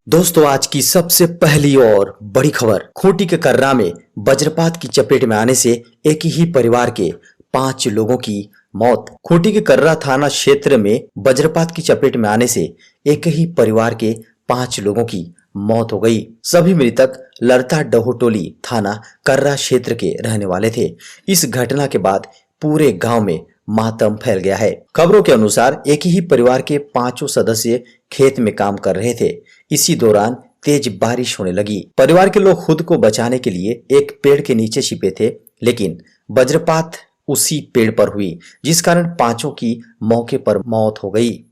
दोस्तों, आज की सबसे पहली और बड़ी खबर। खूंटी के कर्रा में वज्रपात की चपेट में आने से एक ही परिवार के 5 लोगों की मौत। खूंटी के कर्रा थाना क्षेत्र में वज्रपात की चपेट में आने से एक ही परिवार के 5 लोगों की मौत हो गई। सभी मृतक लड़ता डहोटोली थाना कर्रा क्षेत्र के रहने वाले थे। इस घटना के बाद पूरे गांव में मातम फैल गया है। खबरों के अनुसार एक ही परिवार के 5 सदस्य खेत में काम कर रहे थे। इसी दौरान तेज बारिश होने लगी। परिवार के लोग खुद को बचाने के लिए एक पेड़ के नीचे छिपे थे, लेकिन वज्रपात उसी पेड़ पर हुई, जिस कारण 5 की मौके पर मौत हो गई।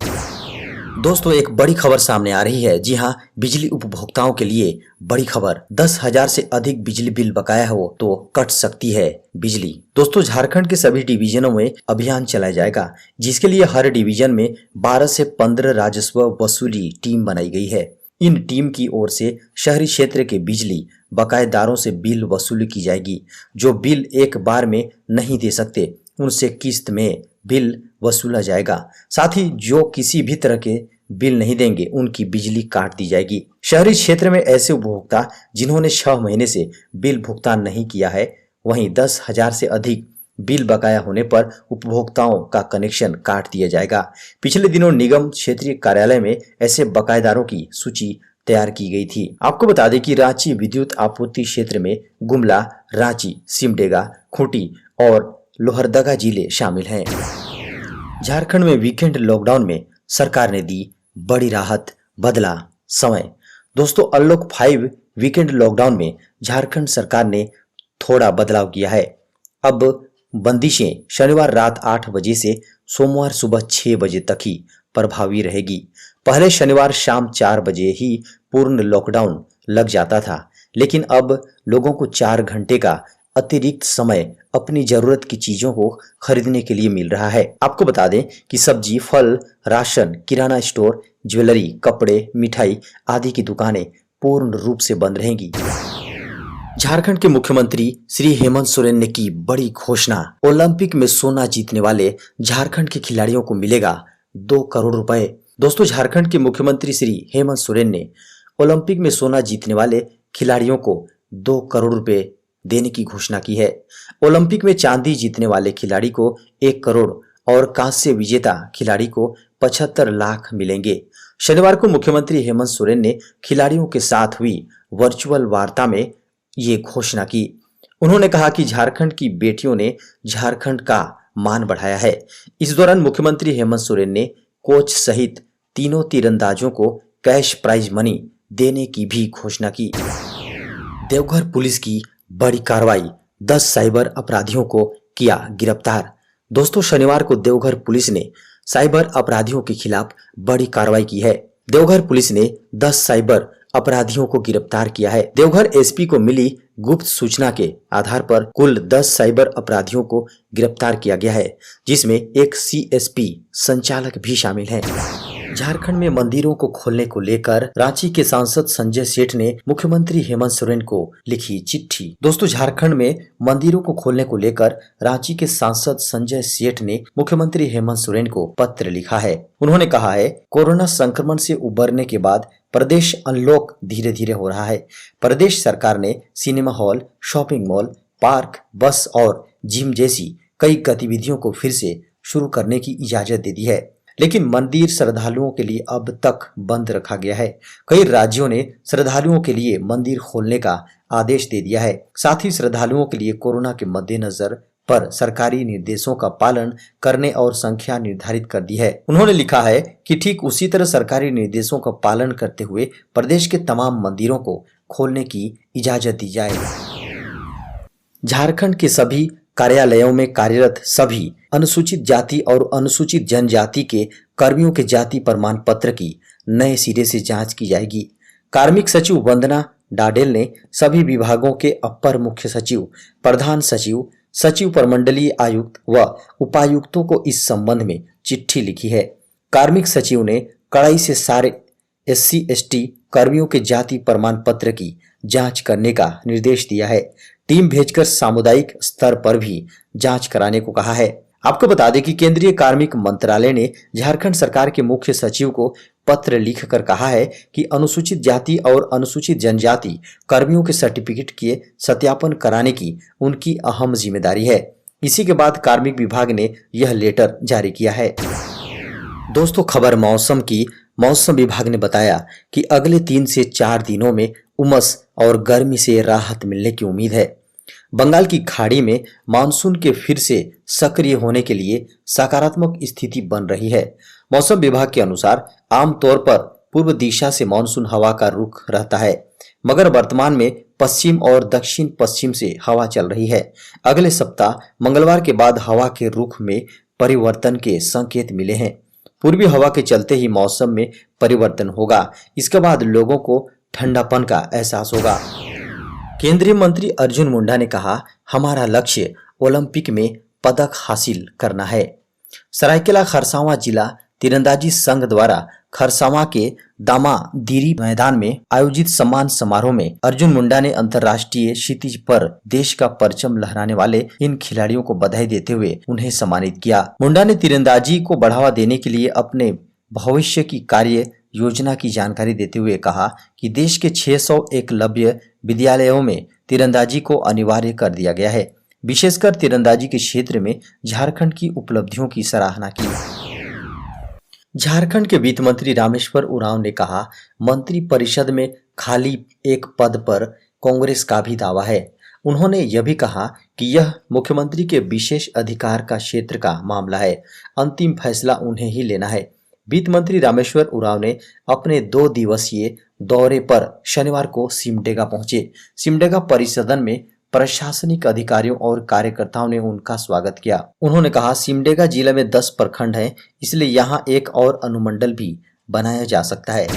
दोस्तों, एक बड़ी खबर सामने आ रही है। जी हां, बिजली उपभोक्ताओं के लिए बड़ी खबर। 10,000 से अधिक बिजली बिल बकाया हो तो कट सकती है बिजली। दोस्तों, झारखंड के सभी डिवीजनों में अभियान चलाया जाएगा, जिसके लिए हर डिवीजन में 12 से 15 राजस्व वसूली टीम बनाई गई है। इन टीम की ओर से शहरी क्षेत्र के बिजली बकायेदारों से बिल वसूली की जाएगी। जो बिल एक बार में नहीं दे सकते, उनसे किस्त में बिल वसूला जाएगा। साथ ही जो किसी भी तरह के बिल नहीं देंगे, उनकी बिजली काट दी जाएगी। शहरी क्षेत्र में ऐसे उपभोक्ता जिन्होंने 6 महीने से बिल भुगतान नहीं किया है, वहीं 10,000 से अधिक बिल बकाया होने पर उपभोक्ताओं का कनेक्शन काट दिया जाएगा। पिछले दिनों निगम क्षेत्रीय कार्यालय में ऐसे बकायेदारों की सूची तैयार की गई थी। आपको बता दें कि रांची विद्युत आपूर्ति क्षेत्र में गुमला, रांची, सिमडेगा, खूंटी और लोहरदगा जिले शामिल हैं। झारखंड में वीकेंड लॉकडाउन में सरकार ने दी बड़ी राहत, बदला समय। दोस्तों, अनलॉक 5 वीकेंड लॉकडाउन में झारखंड सरकार ने थोड़ा बदलाव किया है। अब बंदिशें शनिवार रात 8 बजे से सोमवार सुबह 6 बजे तक ही प्रभावी रहेगी। पहले शनिवार शाम 4 बजे ही पूर्ण लॉकडाउन लग जाता था, लेकिन अब लोगों को 4 घंटे का अतिरिक्त समय अपनी जरूरत की चीजों को खरीदने के लिए मिल रहा है। आपको बता दें कि सब्जी, फल, राशन, किराना स्टोर, ज्वेलरी, कपड़े, मिठाई आदि की दुकानें पूर्ण रूप से बंद रहेंगी। झारखंड के मुख्यमंत्री श्री हेमंत सोरेन ने की बड़ी घोषणा। ओलंपिक में सोना जीतने वाले झारखंड के खिलाड़ियों को मिलेगा 2 करोड़ रुपए। दोस्तों, झारखंड के मुख्यमंत्री श्री हेमंत सोरेन ने ओलंपिक में सोना जीतने वाले खिलाड़ियों को 2 करोड़ रुपए देने की घोषणा की है। ओलंपिक में चांदी जीतने वाले खिलाड़ी को 1 करोड़ और कांस्य विजेता खिलाड़ी को 75 लाख मिलेंगे। शनिवार को मुख्यमंत्री हेमंत सोरेन ने खिलाड़ियों के साथ हुई वर्चुअल वार्ता में ये घोषणा की। उन्होंने कहा कि झारखंड की बेटियों ने झारखंड का मान बढ़ाया है। इस दौरान मुख्यमंत्री हेमंत सोरेन ने कोच सहित तीनों तीरंदाजों को कैश प्राइज मनी देने की भी घोषणा की। देवघर पुलिस की बड़ी कार्रवाई, 10 साइबर अपराधियों को किया गिरफ्तार। दोस्तों, शनिवार को देवघर पुलिस ने साइबर अपराधियों के खिलाफ बड़ी कार्रवाई की है। देवघर पुलिस ने 10 साइबर अपराधियों को गिरफ्तार किया है। देवघर एसपी को मिली गुप्त सूचना के आधार पर कुल 10 साइबर अपराधियों को गिरफ्तार किया गया है, जिसमें एक सीएसपी संचालक भी शामिल हैं। झारखंड में मंदिरों को खोलने को लेकर रांची के सांसद संजय सेठ ने मुख्यमंत्री हेमंत सोरेन को लिखी चिट्ठी। दोस्तों, झारखंड में मंदिरों को खोलने को लेकर रांची के सांसद संजय सेठ ने मुख्यमंत्री हेमंत सोरेन को पत्र लिखा है। उन्होंने कहा है, कोरोना संक्रमण से उबरने के बाद प्रदेश अनलॉक धीरे धीरे हो रहा है। प्रदेश सरकार ने cinema hall, shopping mall, park, बस और जिम जैसी कई गतिविधियों को फिर से शुरू करने की इजाजत दे दी है, लेकिन मंदिर श्रद्धालुओं के लिए अब तक बंद रखा गया है। कई राज्यों ने श्रद्धालुओं के लिए मंदिर खोलने का आदेश दे दिया है। साथ ही श्रद्धालुओं के लिए कोरोना के मद्देनजर पर सरकारी निर्देशों का पालन करने और संख्या निर्धारित कर दी है। उन्होंने लिखा है कि ठीक उसी तरह सरकारी निर्देशों का पालन करते हुए प्रदेश के तमाम मंदिरों को खोलने की इजाजत दी जाए। झारखंड के सभी कार्यालयों में कार्यरत सभी अनुसूचित जाति और अनुसूचित जनजाति के कर्मियों के जाति प्रमाण पत्र की नए सिरे से जांच की जाएगी। कार्मिक सचिव वंदना डाडेल ने सभी विभागों के अपर मुख्य सचिव, प्रधान सचिव, सचिव प्रमंडलीय आयुक्त व उपायुक्तों को इस संबंध में चिट्ठी लिखी है। कार्मिक सचिव ने कड़ाई से सारे SC/ST कर्मियों के जाति प्रमाण पत्र की जांच करने का निर्देश दिया है। टीम भेजकर सामुदायिक स्तर पर भी जांच कराने को कहा है। आपको बता दें कि केंद्रीय कार्मिक मंत्रालय ने झारखंड सरकार के मुख्य सचिव को पत्र लिखकर कहा है कि अनुसूचित जाति और अनुसूचित जनजाति कर्मियों के सर्टिफिकेट के सत्यापन कराने की उनकी अहम जिम्मेदारी है। इसी के बाद कार्मिक विभाग ने यह लेटर जारी किया है। दोस्तों, खबर मौसम की। मौसम विभाग ने बताया कि अगले 3 से 4 दिनों में उमस और गर्मी से राहत मिलने की उम्मीद है। बंगाल की खाड़ी में मानसून के फिर से सक्रिय होने के लिए सकारात्मक स्थिति बन रही है। मौसम विभाग के अनुसार आमतौर पर पूर्व दिशा से मानसून हवा का रुख रहता है, मगर वर्तमान में पश्चिम और दक्षिण पश्चिम से हवा चल रही है। अगले सप्ताह मंगलवार के बाद हवा के रुख में परिवर्तन के संकेत मिले हैं। पूर्वी हवा के चलते ही मौसम में परिवर्तन होगा। इसके बाद लोगों को ठंडापन का एहसास होगा। केंद्रीय मंत्री अर्जुन मुंडा ने कहा, हमारा लक्ष्य ओलंपिक में पदक हासिल करना है। सरायकेला खरसावां जिला तीरंदाजी संघ द्वारा खरसावां के दामादीरी मैदान में आयोजित सम्मान समारोह में अर्जुन मुंडा ने अंतर्राष्ट्रीय क्षितिज पर देश का परचम लहराने वाले इन खिलाड़ियों को बधाई देते हुए उन्हें सम्मानित किया। मुंडा ने तीरंदाजी को बढ़ावा देने के लिए अपने भविष्य की कार्य योजना की जानकारी देते हुए कहा कि देश के 600 एकलव्य विद्यालयों में तीरंदाजी को अनिवार्य कर दिया गया है। विशेषकर तीरंदाजी के क्षेत्र में झारखंड की उपलब्धियों की सराहना की। झारखंड के वित्त मंत्री रामेश्वर उरांव ने कहा, मंत्री परिषद में खाली एक पद पर कांग्रेस का भी दावा है। उन्होंने यह भी कहा कि यह मुख्यमंत्री के विशेष अधिकार का क्षेत्र का मामला है, अंतिम फैसला उन्हें ही लेना है। वित्त मंत्री रामेश्वर उरांव ने अपने 2 दिवसीय दौरे पर शनिवार को सिमडेगा पहुंचे। सिमडेगा परिसदन में प्रशासनिक अधिकारियों और कार्यकर्ताओं ने उनका स्वागत किया। उन्होंने कहा, सिमडेगा जिले में 10 प्रखंड हैं, इसलिए यहां एक और अनुमंडल भी बनाया जा सकता है।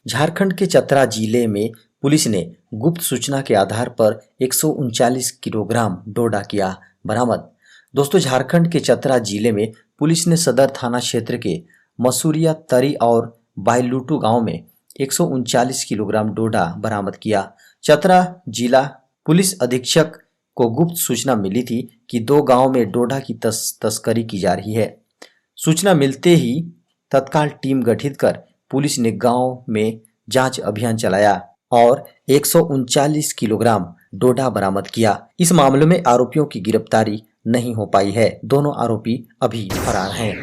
झारखंड के चतरा जिले में पुलिस ने गुप्त सूचना के आधार पर 139 किलोग्राम डोडा किया बरामद। दोस्तों, झारखंड के चतरा जिले में पुलिस ने सदर थाना क्षेत्र के मसूरिया तरी और बायलूटू गांव में 139 किलोग्राम डोडा बरामद किया। चतरा जिला पुलिस अधीक्षक को गुप्त सूचना मिली थी कि 2 गांव में डोडा की तस्करी की जा रही है। सूचना मिलते ही तत्काल टीम गठित कर पुलिस ने गांव में जांच अभियान चलाया और 139 किलोग्राम डोडा बरामद किया। इस मामले में आरोपियों की गिरफ्तारी नहीं हो पाई है। दोनों आरोपी अभी फरार हैं।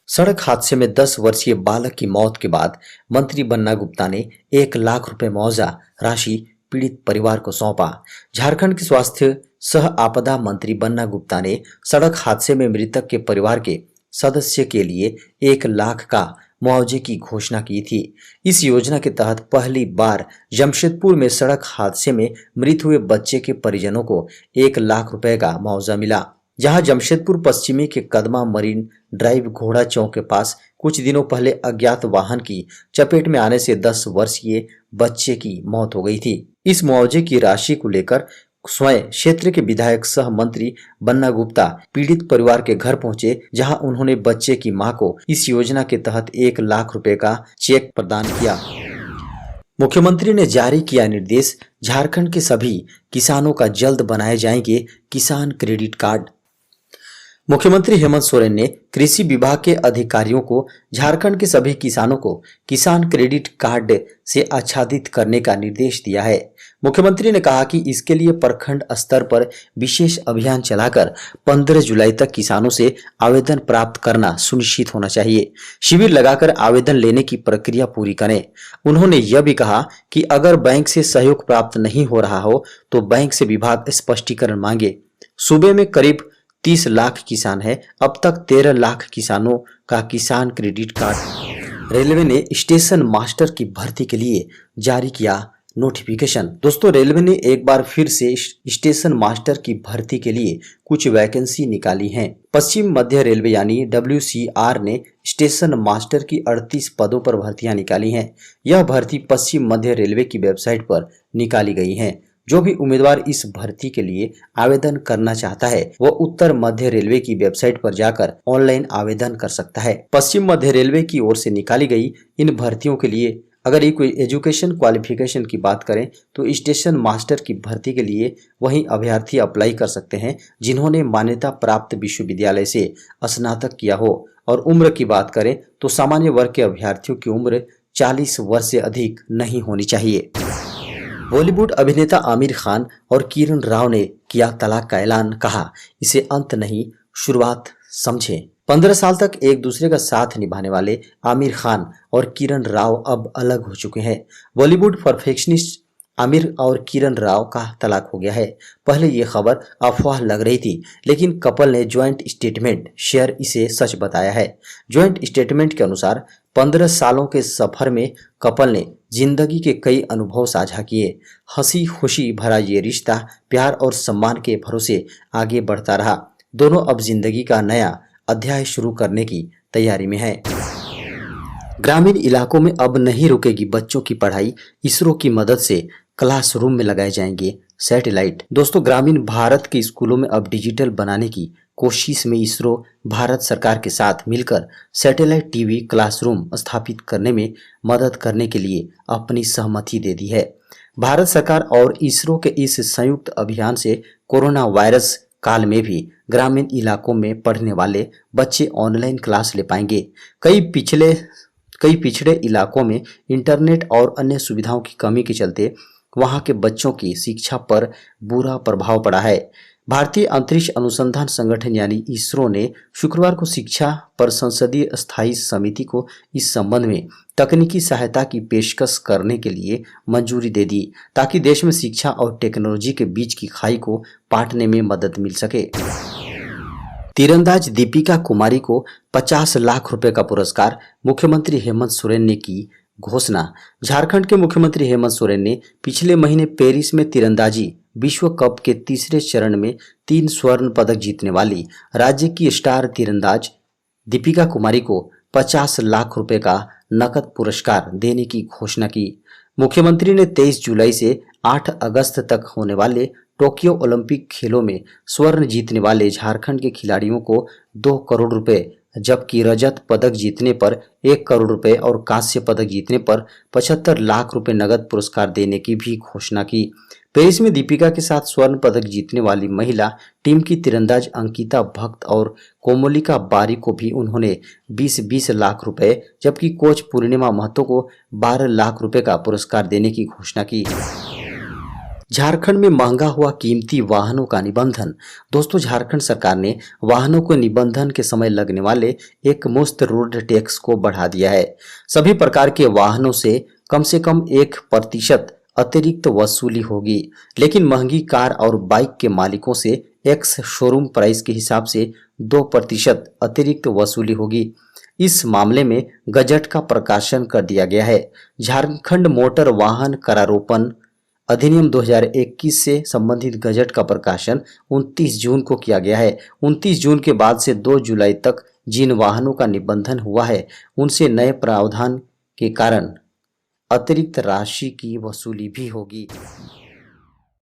सड़क हादसे में 10 वर्षीय बालक की मौत के बाद मंत्री बन्ना गुप्ता ने 1 लाख रुपए मुआवजा राशि पीड़ित परिवार को सौंपा। झारखंड के स्वास्थ्य सह आपदा मंत्री बन्ना गुप्ता ने सड़क हादसे में मृतक के परिवार के सदस्य के लिए 1 लाख का मुआवजे की घोषणा की थी। इस योजना के तहत पहली बार जमशेदपुर में सड़क हादसे में मृत हुए बच्चे के परिजनों को 1 लाख रुपए का मुआवजा मिला। जहां जमशेदपुर पश्चिमी के कदमा मरीन ड्राइव घोड़ा चौक के पास कुछ दिनों पहले अज्ञात वाहन की चपेट में आने से 10 वर्षीय बच्चे की मौत हो गई थी। इस मुआवजे की राशि को लेकर स्वयं क्षेत्र के विधायक सह मंत्री बन्ना गुप्ता पीड़ित परिवार के घर पहुंचे, जहां उन्होंने बच्चे की मां को इस योजना के तहत 1 लाख रुपए का चेक प्रदान किया। मुख्यमंत्री ने जारी किया निर्देश, झारखंड के सभी किसानों का जल्द बनाए जाएंगे किसान क्रेडिट कार्ड। मुख्यमंत्री हेमंत सोरेन ने कृषि विभाग के अधिकारियों को झारखंड के सभी किसानों को किसान क्रेडिट कार्ड से आच्छादित करने का निर्देश दिया है। मुख्यमंत्री ने कहा कि इसके लिए प्रखंड स्तर पर विशेष अभियान चलाकर 15 जुलाई तक किसानों से आवेदन प्राप्त करना सुनिश्चित होना चाहिए। शिविर लगाकर आवेदन लेने की प्रक्रिया पूरी करें। उन्होंने यह भी कहा कि अगर बैंक से सहयोग प्राप्त नहीं हो रहा हो तो बैंक से विभाग स्पष्टीकरण मांगे। सूबे में करीब 30 लाख किसान हैं। अब तक 13 लाख किसानों का किसान क्रेडिट कार्ड। रेलवे ने स्टेशन मास्टर की भर्ती के लिए जारी किया नोटिफिकेशन। दोस्तों, रेलवे ने एक बार फिर से स्टेशन मास्टर की भर्ती के लिए कुछ वैकेंसी निकाली हैं। पश्चिम मध्य रेलवे यानी WCR ने स्टेशन मास्टर की 38 पदों पर भर्तियां निकाली हैं। यह भर्ती पश्चिम मध्य रेलवे की वेबसाइट पर निकाली गई है। जो भी उम्मीदवार इस भर्ती के लिए आवेदन करना चाहता है वह उत्तर मध्य रेलवे की वेबसाइट पर जाकर ऑनलाइन आवेदन कर सकता है। पश्चिम मध्य रेलवे की ओर से निकाली गई इन भर्तियों के लिए अगर ये कोई एजुकेशन क्वालिफिकेशन की बात करें तो स्टेशन मास्टर की भर्ती के लिए वही अभ्यर्थी अप्लाई कर सकते हैं जिन्होंने मान्यता प्राप्त विश्वविद्यालय से स्नातक किया हो। और उम्र की बात करें तो सामान्य वर्ग के अभ्यर्थियों की उम्र 40 वर्ष से अधिक नहीं होनी चाहिए। बॉलीवुड अभिनेता आमिर खान और किरण राव ने किया तलाक का ऐलान, कहा इसे अंत नहीं शुरुआत समझें। 15 साल तक एक दूसरे का साथ निभाने वाले आमिर खान और किरण राव अब अलग हो चुके हैं। बॉलीवुड परफेक्शनिस्ट आमिर और किरण राव का तलाक हो गया है। पहले ये खबर अफवाह लग रही थी, लेकिन कपल ने ज्वाइंट स्टेटमेंट शेयर इसे सच बताया है। ज्वाइंट स्टेटमेंट के अनुसार 15 सालों के सफर में कपल ने जिंदगी के कई अनुभव साझा किए। हंसी खुशी भरा ये रिश्ता प्यार और सम्मान के भरोसे आगे बढ़ता रहा। दोनों अब जिंदगी का नया अध्याय शुरू करने की तैयारी में है। ग्रामीण इलाकों में अब नहीं रुकेगी बच्चों की पढ़ाई, इसरो की मदद से क्लासरूम में लगाए जाएंगे सैटेलाइट। दोस्तों, ग्रामीण भारत के स्कूलों में अब डिजिटल बनाने की कोशिश में इसरो भारत सरकार के साथ मिलकर सैटेलाइट टीवी क्लासरूम स्थापित करने में मदद करने के लिए अपनी सहमति दे दी है। भारत सरकार और इसरो के इस संयुक्त अभियान से कोरोना वायरस काल में भी ग्रामीण इलाकों में पढ़ने वाले बच्चे ऑनलाइन क्लास ले पाएंगे। कई पिछड़े इलाकों में इंटरनेट और अन्य सुविधाओं की कमी के चलते वहां के बच्चों की शिक्षा पर बुरा प्रभाव पड़ा है। भारतीय अंतरिक्ष अनुसंधान संगठन यानी इसरो ने शुक्रवार को शिक्षा पर संसदीय स्थायी समिति को इस संबंध में तकनीकी सहायता की पेशकश करने के लिए मंजूरी दे दी, ताकि देश में शिक्षा और टेक्नोलॉजी के बीच की खाई को पाटने में मदद मिल सके। तीरंदाज दीपिका कुमारी को 50 लाख रुपए का पुरस्कार, मुख्यमंत्री हेमंत सोरेन ने की घोषणा। झारखंड के मुख्यमंत्री हेमंत सोरेन ने पिछले महीने पेरिस में तीरंदाजी विश्व कप के तीसरे चरण में 3 स्वर्ण पदक जीतने वाली राज्य की स्टार तीरंदाज दीपिका कुमारी को 50 लाख रुपए का नकद पुरस्कार देने की घोषणा की। मुख्यमंत्री ने 23 जुलाई से 8 अगस्त तक होने वाले टोक्यो ओलंपिक खेलों में स्वर्ण जीतने वाले झारखंड के खिलाड़ियों को 2 करोड़ रुपए, जबकि रजत पदक जीतने पर 1 करोड़ रुपए और कांस्य पदक जीतने पर 75 लाख रुपए नगद पुरस्कार देने की भी घोषणा की। पेरिस में दीपिका के साथ स्वर्ण पदक जीतने वाली महिला टीम की तीरंदाज अंकिता भक्त और कोमोलिका बारी को भी उन्होंने 20-20 लाख रुपए, जबकि कोच पूर्णिमा महतो को 12 लाख रुपए का पुरस्कार देने की घोषणा की। झारखंड में महंगा हुआ कीमती वाहनों का निबंधन। दोस्तों, झारखंड सरकार ने वाहनों को निबंधन के समय लगने वाले एक मुश्त रोड टैक्स को बढ़ा दिया है। सभी प्रकार के वाहनों से कम 1% अतिरिक्त वसूली होगी, लेकिन महंगी कार और बाइक के मालिकों से एक्स शोरूम प्राइस के हिसाब से 2% अतिरिक्त वसूली होगी। इस मामले में गजट का प्रकाशन कर दिया गया है। झारखंड मोटर वाहन करारोपण अधिनियम 2021 से संबंधित गजट का प्रकाशन 29 जून को किया गया है। 29 जून के बाद से 2 जुलाई तक जिन वाहनों का निबंधन हुआ है उनसे नए प्रावधान के कारण अतिरिक्त राशि की वसूली भी होगी।